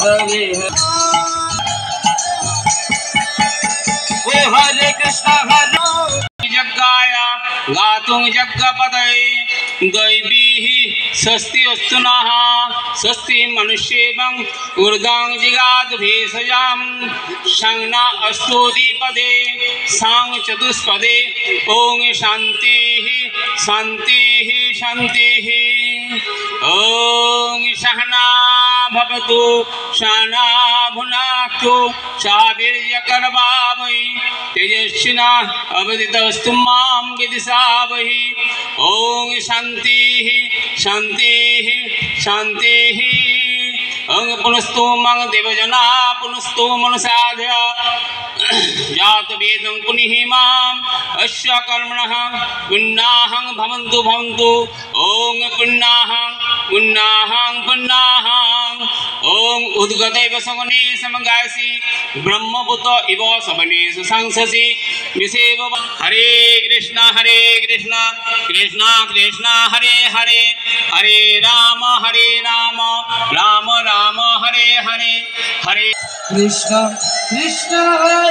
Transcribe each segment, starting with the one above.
हरे हरे कृष्ण हरे यज्ञाय गातुं यज्ञपतये दैवी स्वस्ति अस्तु नः स्वस्ति मनुष्येवं ऊर्ध्वं जिगाद भेषजां संज्ञा अस्तु द्विपदे सांग चतुष्पदे ओम शांतिः शांतिः शांतिः ओम सहना भवतु सहना भुनाक्तु सावीर्यकरवावहै तेजस्विना अवदितस्तु मां विदिशावहै ओम शांतिः शांतिः शांतिः ओम पुनस्तु मं देवजना पुनस्तु मनुष्यादय जात वेदं पुनिः माम् अस्य कर्मणः पुण्याहं भवन्तु भवन्तु ओम पुण्याहं पुण्याहं पुण्याहं ओम उद्गतैव सवने समगायसि ब्रह्मभूत इव सवनेषु संससि विसेव हरे कृष्ण कृष्ण कृष्ण हरे हरे हरे राम राम राम हरे हरे हरे कृष्ण कृष्ण हरे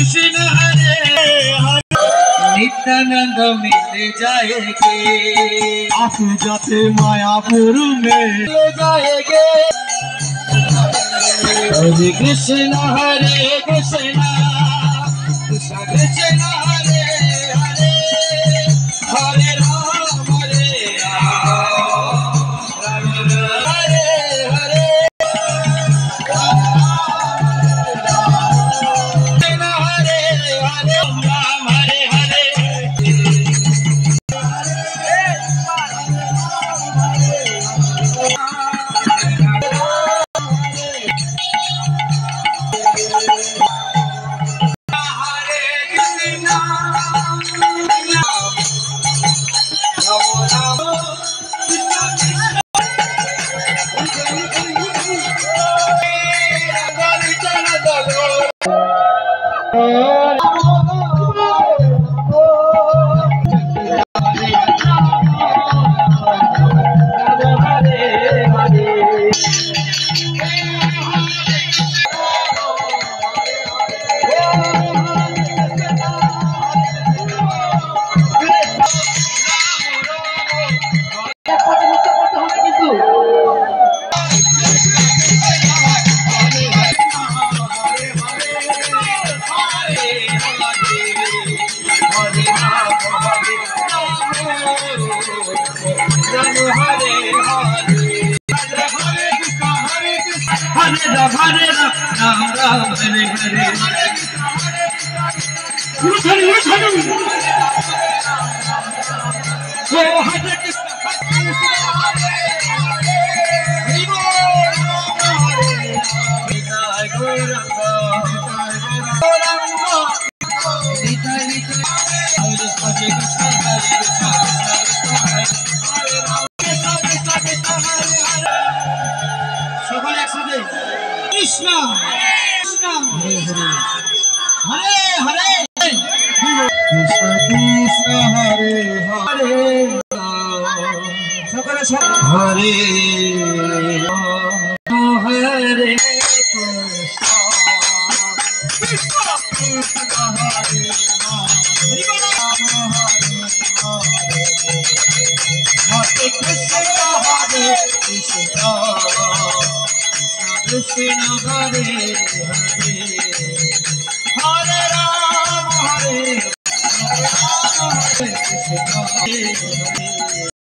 कृष्ण हरे हरे नित्यानंद मिल जाएंगे आप जाते मायापुर में ले जाएंगे हरे कृष्ण कृष्ण कृष्ण कृष्ण हरे हरे हरे राम राम हरे हरे हरे राम राम हरे हरे हरे সকলে একসাথে কৃষ্ণ কৃষ্ণ হরে হরে কৃষ্ণ কৃষ্ণ হরে হরে সকলে হরে হরে কৃষ্ণ কৃষ্ণ হরে हरे कृष्ण हरे कृष्ण कृष्ण हरे हरे हरे राम हरे कृष्ण हरे